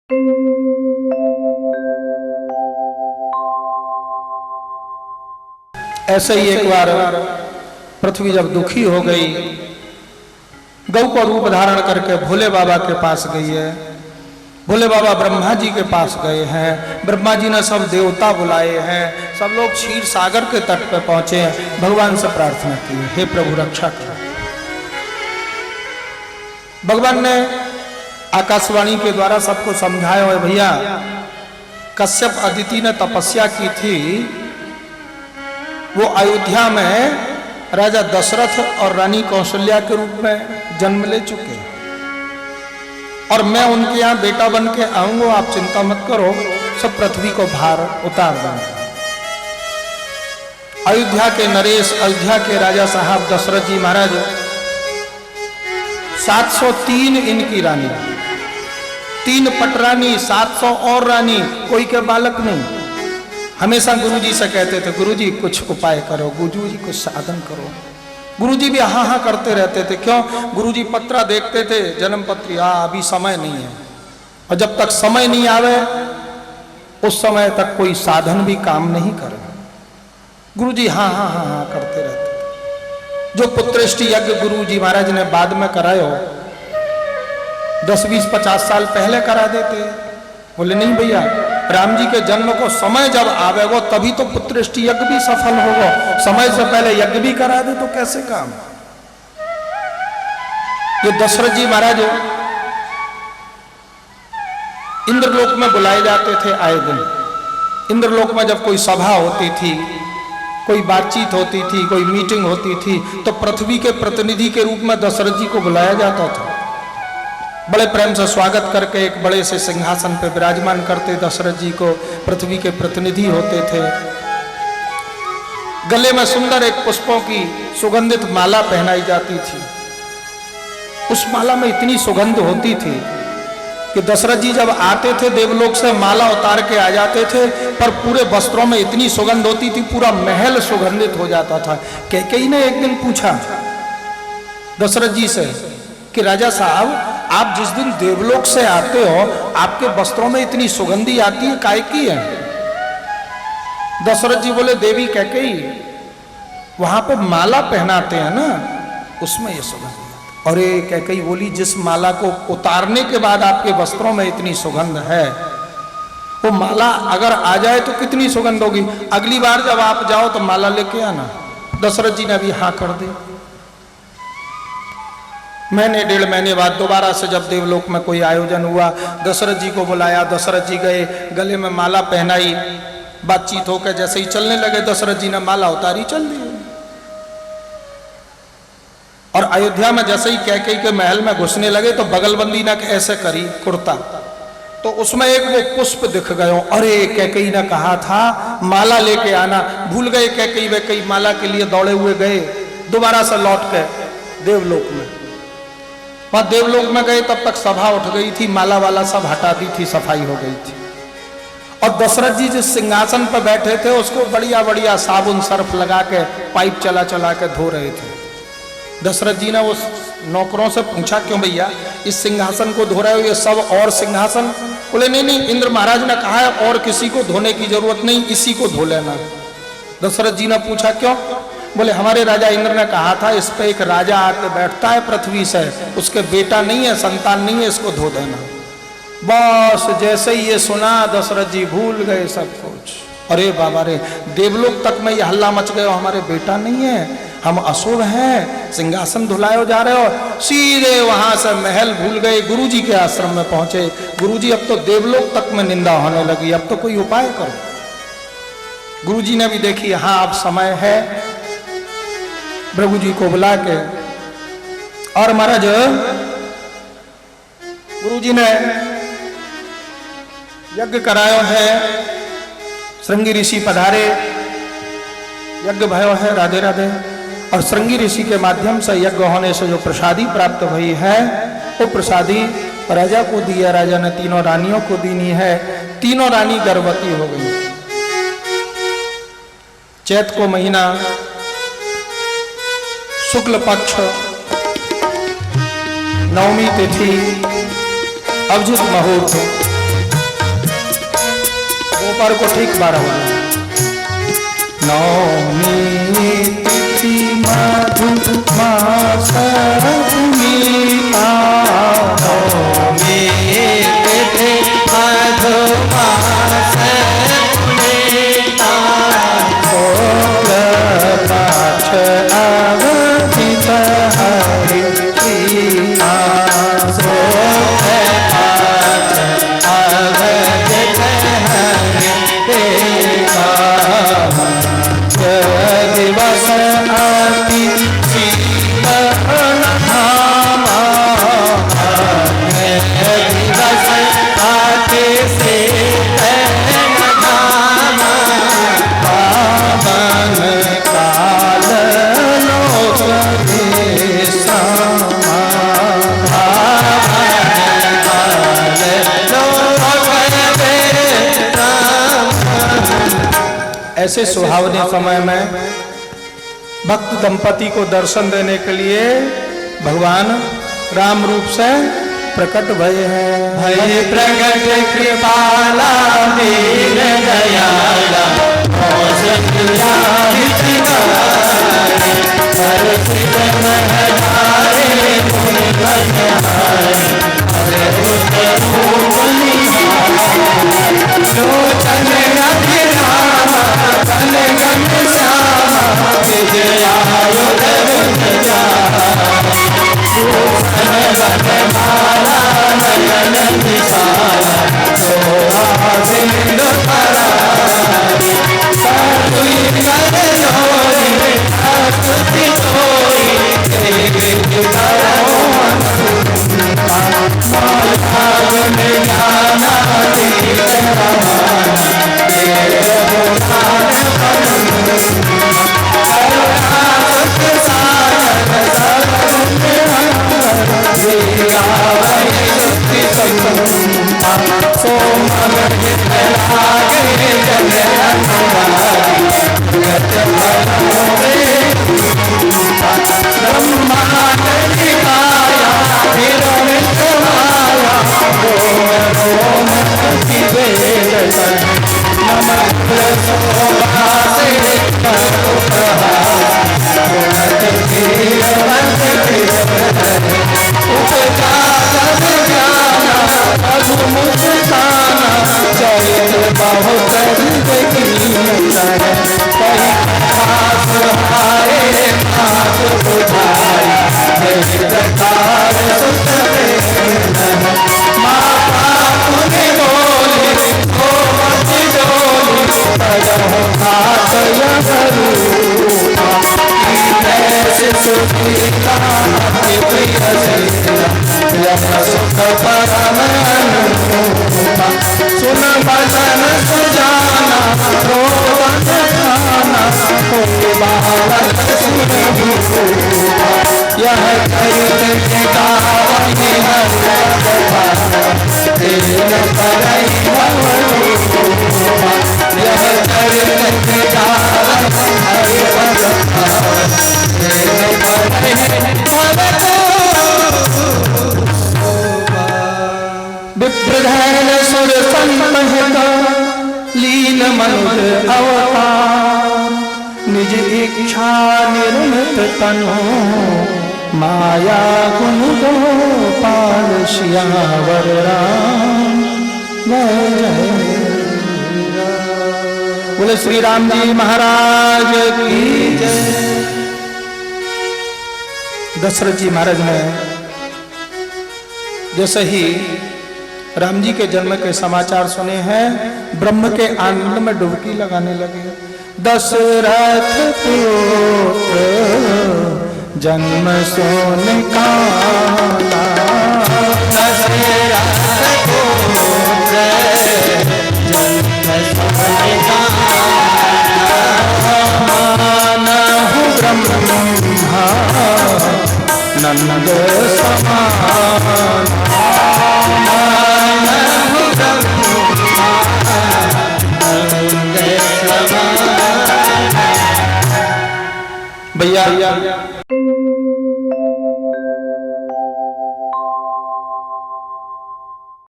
ऐसे ही एक बार पृथ्वी जब दुखी हो गई, गौ को रूप धारण करके भोले बाबा के पास गई है। भोले बाबा ब्रह्मा जी के पास गए हैं। ब्रह्मा जी ने सब देवता बुलाए हैं। सब लोग क्षीर सागर के तट पर पहुंचे हैं। भगवान से प्रार्थना की, हे प्रभु रक्षा करो। भगवान ने आकाशवाणी के द्वारा सबको समझाया है, भैया कश्यप अदिति ने तपस्या की थी, वो अयोध्या में राजा दशरथ और रानी कौशल्या के रूप में जन्म ले चुके हैं और मैं उनके यहाँ बेटा बन के आऊंगा, आप चिंता मत करो, सब पृथ्वी को भार उतार दूंगा। अयोध्या के नरेश, अयोध्या के राजा साहब दशरथ जी महाराज, 703 इनकी रानी, 3 पटरानी, 700 और रानी, कोई के बालक नहीं। हमेशा गुरुजी से कहते थे, गुरुजी कुछ उपाय करो, गुरुजी कुछ साधन करो। गुरुजी भी हाँ हाँ करते रहते थे। क्यों? गुरुजी पत्रा देखते थे, जन्म पत्री, अभी समय नहीं है, और जब तक समय नहीं आवे उस समय तक कोई साधन भी काम नहीं करे। गुरुजी हाँ हाँ हाँ हाँ करते रहते थे। जो पुत्रेष्टि यज्ञ गुरुजी महाराज ने बाद में करायो, 10, 20, 50 साल पहले करा देते। बोले नहीं भैया, राम जी के जन्म को समय जब आवेगा तभी तो पुत्रेष्टि यज्ञ भी सफल होगा, समय से पहले यज्ञ भी करा दे तो कैसे काम। ये दशरथ जी महाराज इंद्रलोक में बुलाए जाते थे आए दिन। इंद्रलोक में जब कोई सभा होती थी, कोई बातचीत होती थी, कोई मीटिंग होती थी, तो पृथ्वी के प्रतिनिधि के रूप में दशरथ जी को बुलाया जाता था। बड़े प्रेम से स्वागत करके एक बड़े से सिंहासन पर विराजमान करते दशरथ जी को, पृथ्वी के प्रतिनिधि होते थे। गले में सुंदर एक पुष्पों की सुगंधित माला पहनाई जाती थी। उस माला में इतनी सुगंध होती थी कि दशरथ जी जब आते थे देवलोक से माला उतार के आ जाते थे, पर पूरे वस्त्रों में इतनी सुगंध होती थी, पूरा महल सुगंधित हो जाता था। कैकेयी ने एक दिन पूछा दशरथ जी से कि राजा साहब, आप जिस दिन देवलोक से आते हो आपके वस्त्रों में इतनी सुगंधी आती है, काय की है? दशरथ जी बोले, देवी कैकेयी, वहां पे माला पहनाते हैं ना, उसमें ये सुगंध। और ये कैकेयी बोली, जिस माला को उतारने के बाद आपके वस्त्रों में इतनी सुगंध है, वो माला अगर आ जाए तो कितनी सुगंध होगी। अगली बार जब आप जाओ तो माला लेके आना। दशरथ जी ने अभी हाँ कर दी। महीने 1.5 महीने बाद दोबारा से जब देवलोक में कोई आयोजन हुआ, दशरथ जी को बुलाया, दशरथ जी गए, गले में माला पहनाई, बातचीत होकर जैसे ही चलने लगे दशरथ जी ने माला उतारी, चल दी। और अयोध्या में जैसे ही कैकेयी के महल में घुसने लगे तो बगलबंदी ने ऐसे करी कुर्ता, तो उसमें एक वो पुष्प दिख गए। अरे कैकेयी ने कहा था माला लेके आना, भूल गए कैकेयी। वे कई माला के लिए दौड़े हुए गए, दोबारा से लौट के देवलोक में। वहां देवलोक में गए तब तक सभा उठ गई थी, माला वाला सब हटा दी थी, सफाई हो गई थी। और दशरथ जी जिस सिंहासन पर बैठे थे उसको बढ़िया बढ़िया साबुन सर्फ लगा के पाइप चला चला के धो रहे थे। दशरथ जी ने उस नौकरों से पूछा, क्यों भैया इस सिंहासन को धो रहे हो, ये सब और सिंहासन? बोले नहीं नहीं, इंद्र महाराज ने कहा है और किसी को धोने की जरूरत नहीं, इसी को धो लेना। दशरथ जी ने पूछा क्यों? बोले हमारे राजा इंद्र ने कहा था इस पे एक राजा आके बैठता है पृथ्वी से, उसके बेटा नहीं है, संतान नहीं है, इसको धो देना। बस जैसे ही ये सुना दशरथ जी भूल गए सब कुछ। अरे बाबा रे, देवलोक तक में ये हल्ला मच गया, हमारे बेटा नहीं है, हम असुर हैं, सिंहासन धुलाए जा रहे हो। सीधे वहां से महल भूल गए, गुरुजी के आश्रम में पहुंचे। गुरुजी अब तो देवलोक तक में निंदा होने लगी, अब तो कोई उपाय करो। गुरुजी ने भी देखी हाँ अब समय है, प्रभु जी को बुला के, और महाराज गुरुजी ने यज्ञ करायो है, श्रृंगी ऋषि पधारे, यज्ञ भयो है, राधे राधे। और श्रृंगी ऋषि के माध्यम से यज्ञ होने से जो प्रसादी प्राप्त हुई है वो प्रसादी राजा को दी है। राजा ने तीनों रानियों को दीनी है, तीनों रानी गर्भवती हो गई। चैत को महीना, शुक्ल पक्ष, नवमी तिथि, अभिजित मुहूर्त, पर को ठीक 12 बजे। नौमी तिथि मधु मास पुनीता, नौमी तिथि मधु मास पुनीता, सोल पाठ अवधित हरि प्रिया, सोल पाठ अवधित हरि प्रिया, दिवस आती शीतल धामा, दिवस आती शीतल धामा, पावन काल लोक विश्रामा, पावन काल लोक विश्रामा। ऐसे सुहावने समय में भक्त दंपति को दर्शन देने के लिए भगवान राम रूप से प्रकट भये हैं। भय प्रकट कृपाला दीन दयाला, कौशल्या हितकारी, हर्षित महधारे मुनि कल्याणी, हरे रूप निहारी, लोचन अभिरामा तन घन श्यामा, विजयायुध विजयारी, भूषण बनमाला नयन विशाला, शोभा सिंधु करारी, साधुई कर जोरी स्तुति तोरी, देव करो माधव ज्ञाना तीर रमाना, देव पुराण सुन बचन सुजाना, रोदन खाना, यह चरित के गावनि हर कथा, तेन परई भवरूपा, यह चरित के गावनि हर कथा, तेन परई भवरूपा। विप्रधैर्य सुर संमहित लीन मनुज अवतार, निज इच्छा निर्मित तनु, माया गुण गोपाल सियावर राम, जय जय। बोले श्री राम जी महाराज की जय। दशरथ जी महाराज ने जैसे ही राम जी के जन्म के समाचार सुने हैं, ब्रह्म के आनंद में डुबकी लगाने लगे। दशरथ पुत्र जन्म सोन काला, दशरथ पुत्र जन्म सोन काला, मानहु ब्रह्मा नंद समान, भैया